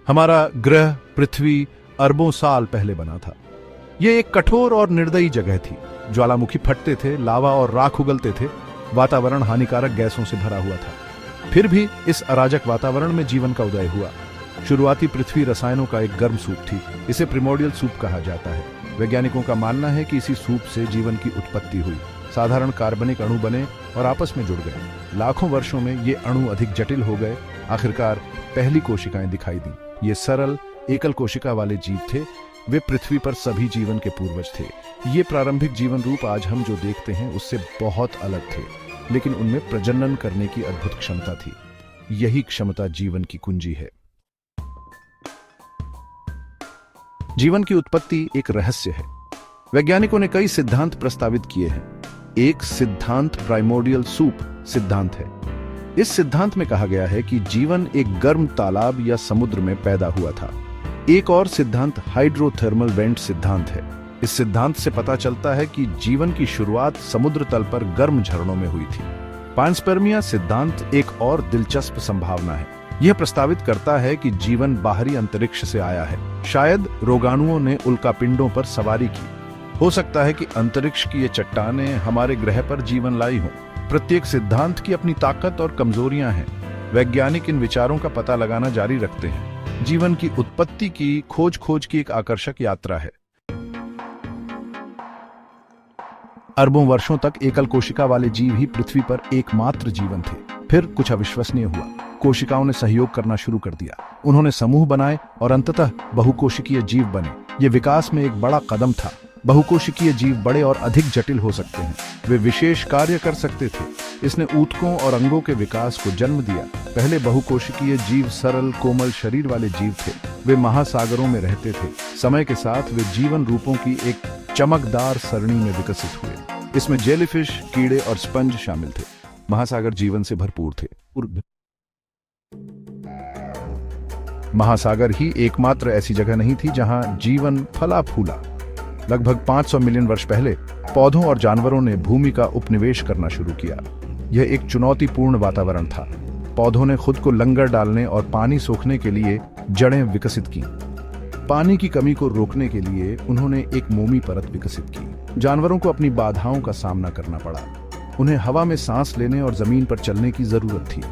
हमारा ग्रह पृथ्वी अरबों साल पहले बना था। यह एक कठोर और निर्दयी जगह थी। ज्वालामुखी फटते थे, लावा और राख उगलते थे, वातावरण हानिकारक गैसों से भरा हुआ था। फिर भी इस अराजक वातावरण में जीवन का उदय हुआ। शुरुआती पृथ्वी रसायनों का एक गर्म सूप थी। इसे प्रिमोर्डियल सूप कहा जाता है। वैज्ञानिकों का मानना है कि इसी सूप से जीवन की उत्पत्ति हुई। साधारण कार्बनिक अणु बने और आपस में जुड़ गए। लाखों वर्षों में ये अणु अधिक जटिल हो गए। आखिरकार पहली कोशिकाएं दिखाई दी। ये सरल एकल कोशिका वाले जीव थे। वे पृथ्वी पर सभी जीवन के पूर्वज थे। ये प्रारंभिक जीवन रूप आज हम जो देखते हैं उससे बहुत अलग थे, लेकिन उनमें प्रजनन करने की अद्भुत क्षमता थी। यही क्षमता जीवन की कुंजी है। जीवन की उत्पत्ति एक रहस्य है। वैज्ञानिकों ने कई सिद्धांत प्रस्तावित किए हैं। एक सिद्धांत प्राइमोर्डियल सूप सिद्धांत है। इस सिद्धांत में कहा गया है कि जीवन एक गर्म तालाब या समुद्र में पैदा हुआ था। एक और सिद्धांत हाइड्रोथर्मल वेंट सिद्धांत है। इस सिद्धांत से पता चलता है कि जीवन की शुरुआत समुद्र तल पर गर्म झरनों में हुई थी। पांसपर्मिया सिद्धांत एक और दिलचस्प संभावना है। यह प्रस्तावित करता है कि जीवन बाहरी अंतरिक्ष से आया है। शायद रोगाणुओं ने उल्कापिंडों पर सवारी की। हो सकता है कि अंतरिक्ष की ये चट्टानें हमारे ग्रह पर जीवन लाई हों। प्रत्येक सिद्धांत की अपनी ताकत और कमजोरियां हैं। वैज्ञानिक इन विचारों का पता लगाना जारी रखते हैं। जीवन की उत्पत्ति की खोज की एक आकर्षक यात्रा है। अरबों वर्षों तक एकल कोशिका वाले जीव ही पृथ्वी पर एकमात्र जीवन थे। फिर कुछ अविश्वसनीय हुआ। कोशिकाओं ने सहयोग करना शुरू कर दिया। उन्होंने समूह बनाए और अंततः बहुकोशिकीय जीव बने। ये विकास में एक बड़ा कदम था। बहुकोशिकीय जीव बड़े और अधिक जटिल हो सकते हैं। वे विशेष कार्य कर सकते थे। इसने ऊतकों और अंगों के विकास को जन्म दिया। पहले बहुकोशिकीय जीव सरल कोमल शरीर वाले जीव थे। वे महासागरों में रहते थे। समय के साथ वे जीवन रूपों की एक चमकदार सरणी में विकसित हुए। इसमें जेलीफिश, कीड़े और स्पंज शामिल थे। महासागर जीवन से भरपूर थे। महासागर ही एकमात्र ऐसी जगह नहीं थी जहां जीवन फला फूला। लगभग 500 मिलियन वर्ष पहले पौधों और जानवरों ने भूमि का उपनिवेश करना शुरू किया। यह एक चुनौतीपूर्ण वातावरण था। पौधों ने खुद को लंगर डालने और पानी सोखने के लिए जड़ें विकसित की। पानी की कमी को रोकने के लिए उन्होंने एक मोमी परत विकसित की। जानवरों को अपनी बाधाओं का सामना करना पड़ा। उन्हें हवा में सांस लेने और जमीन पर चलने की जरूरत थी।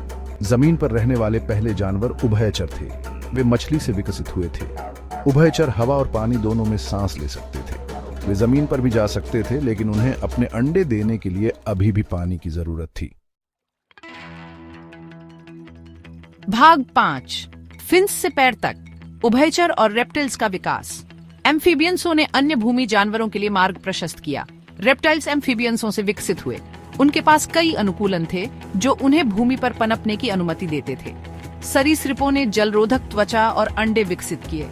जमीन पर रहने वाले पहले जानवर उभयचर थे। वे मछली से विकसित हुए थे। उभयचर हवा और पानी दोनों में सांस ले सकते थे। वे जमीन पर भी जा सकते थे, लेकिन उन्हें अपने अंडे देने के लिए अभी भी पानी की जरूरत थी। भाग 5 फिन्स से पैर तक उभयचर और रेप्टिल्स का विकास। एम्फीबियंसों ने अन्य भूमि जानवरों के लिए मार्ग प्रशस्त किया। रेप्टाइल्स एम्फीबियंसों से विकसित हुए। उनके पास कई अनुकूलन थे जो उन्हें भूमि पर पनपने की अनुमति देते थे। सरीसृपों ने जलरोधक त्वचा और अंडे विकसित किए।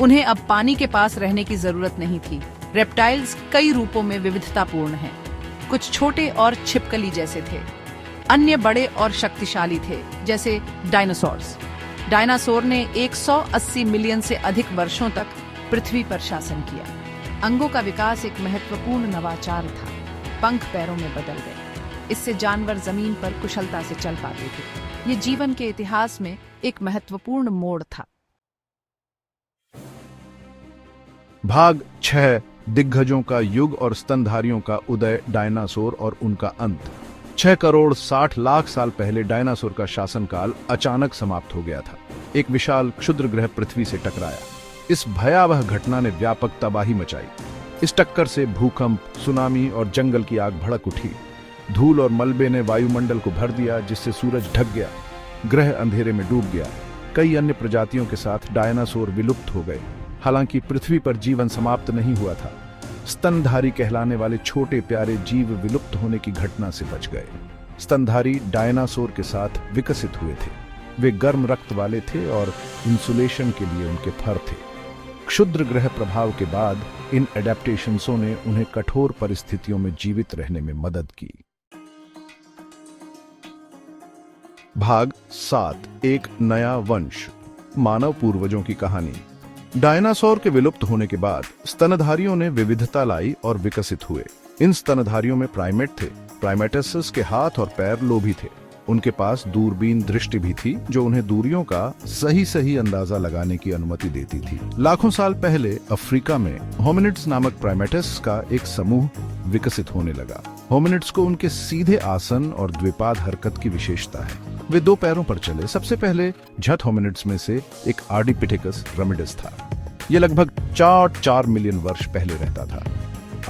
उन्हें अब पानी के पास रहने की जरूरत नहीं थी। रेप्टाइल्स कई रूपों में विविधतापूर्ण हैं। कुछ छोटे और छिपकली जैसे थे। अन्य बड़े और शक्तिशाली थे, जैसे डायनासोर्स। डायनासोर ने 180 मिलियन से अधिक वर्षों तक पृथ्वी पर शासन किया। अंगों का विकास एक महत्वपूर्ण नवाचार था। पंख पैरों में बदल गए। इससे जानवर जमीन पर कुशलता से चल पाते थे। ये जीवन के इतिहास में एक महत्वपूर्ण मोड़ था। भाग 6 दिग्गजों का युग और स्तनधारियों का उदय, डायनासोर और उनका अंत। 6 करोड़ 60 लाख साल पहले डायनासोर का शासनकाल अचानक समाप्त हो गया था। एक विशाल क्षुद्र ग्रह पृथ्वी से टकराया। इस भयावह घटना ने व्यापक तबाही मचाई। इस टक्कर से भूकंप, सुनामी और जंगल की आग भड़क उठी। धूल और मलबे ने वायुमंडल को भर दिया, जिससे सूरज ढक गया। ग्रह अंधेरे में डूब गया। कई अन्य प्रजातियों के साथ डायनासोर विलुप्त हो गए। हालांकि पृथ्वी पर जीवन समाप्त नहीं हुआ था। स्तनधारी कहलाने वाले छोटे प्यारे जीव विलुप्त होने की घटना से बच गए। स्तनधारी डायनासोर के साथ विकसित हुए थे। वे गर्म रक्त वाले थे और इंसुलेशन के लिए उनके फर थे। क्षुद्र ग्रह प्रभाव के बाद इन एडेप्टेशंसों ने उन्हें कठोर परिस्थितियों में जीवित रहने में मदद की। भाग 7 एक नया वंश, मानव पूर्वजों की कहानी। डायनासोर के विलुप्त होने के बाद स्तनधारियों ने विविधता लाई और विकसित हुए। इन स्तनधारियों में प्राइमेट थे। प्राइमेटस के हाथ और पैर लोभी थे। उनके पास दूरबीन दृष्टि भी थी जो उन्हें दूरियों का सही अंदाजा लगाने की अनुमति देती थी। लाखों साल पहले अफ्रीका में होमिनिड्स नामक प्राइमेट्स का एक समूह विकसित होने लगा। होमिनिड्स को उनके सीधे आसन और द्विपाद हरकत की विशेषता है। वे 2 पैरों पर चले। सबसे पहले झट होमिनिड्स में से एक आर्डिपिथेकस रमिडस था। यह लगभग 4 मिलियन वर्ष पहले रहता था।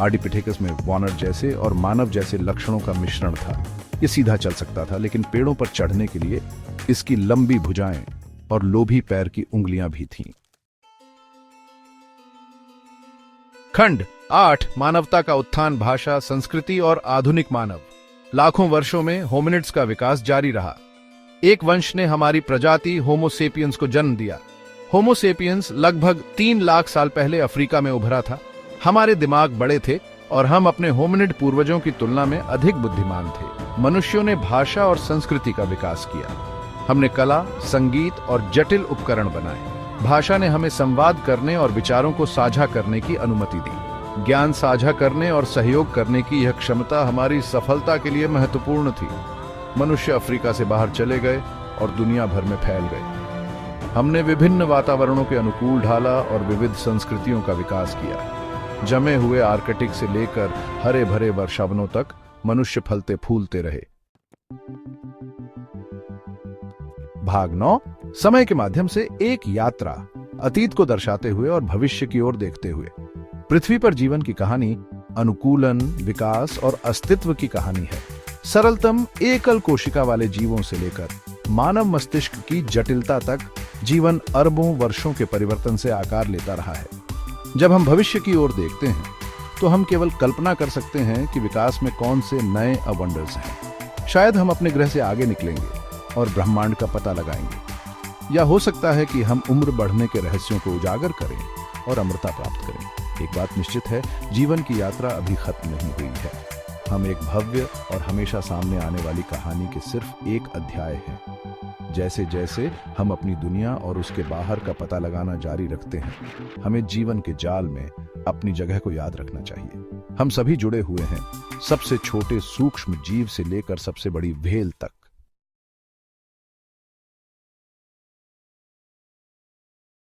आर्डिपिथेकस में वानर जैसे और मानव जैसे लक्षणों का मिश्रण था। ये सीधा चल सकता था, लेकिन पेड़ों पर चढ़ने के लिए इसकी लंबी भुजाएं और लोभी पैर की उंगलियां भी थीं। खंड 8 मानवता का उत्थान, भाषा, संस्कृति और आधुनिक मानव। लाखों वर्षों में होमिनिड्स का विकास जारी रहा। एक वंश ने हमारी प्रजाति होमो सेपियंस को जन्म दिया। होमो सेपियंस लगभग 3 लाख साल पहले अफ्रीका में उभरा था। हमारे दिमाग बड़े थे और हम अपने होमिनिड पूर्वजों की तुलना में अधिक बुद्धिमान थे। मनुष्यों ने भाषा और संस्कृति का विकास किया। हमने कला, संगीत और जटिल उपकरण बनाए। भाषा ने हमें संवाद करने और विचारों को साझा करने की अनुमति दी। ज्ञान साझा करने और सहयोग करने की यह क्षमता हमारी सफलता के लिए महत्वपूर्ण थी। मनुष्य अफ्रीका से बाहर चले गए और दुनिया भर में फैल गए। हमने विभिन्न वातावरणों के अनुकूल ढाला और विविध संस्कृतियों का विकास किया। जमे हुए आर्कटिक से लेकर हरे भरे वर्षावनों तक मनुष्य फलते फूलते रहे। भाग 9 समय के माध्यम से एक यात्रा, अतीत को दर्शाते हुए और भविष्य की ओर देखते हुए। पृथ्वी पर जीवन की कहानी अनुकूलन, विकास और अस्तित्व की कहानी है। सरलतम एकल कोशिका वाले जीवों से लेकर मानव मस्तिष्क की जटिलता तक जीवन अरबों वर्षों के परिवर्तन से आकार लेता रहा है। जब हम भविष्य की ओर देखते हैं तो हम केवल कल्पना कर सकते हैं कि विकास में कौन से नए अवंडर्स हैं। शायद हम अपने ग्रह से आगे निकलेंगे और ब्रह्मांड का पता लगाएंगे, या हो सकता है कि हम उम्र बढ़ने के रहस्यों को उजागर करें और अमरता प्राप्त करें। एक बात निश्चित है, जीवन की यात्रा अभी खत्म नहीं हुई है। हम एक भव्य और हमेशा सामने आने वाली कहानी के सिर्फ एक अध्याय हैं। जैसे जैसे हम अपनी दुनिया और उसके बाहर का पता लगाना जारी रखते हैं, हमें जीवन के जाल में अपनी जगह को याद रखना चाहिए। हम सभी जुड़े हुए हैं, सबसे छोटे सूक्ष्म जीव से लेकर सबसे बड़ी व्हेल तक।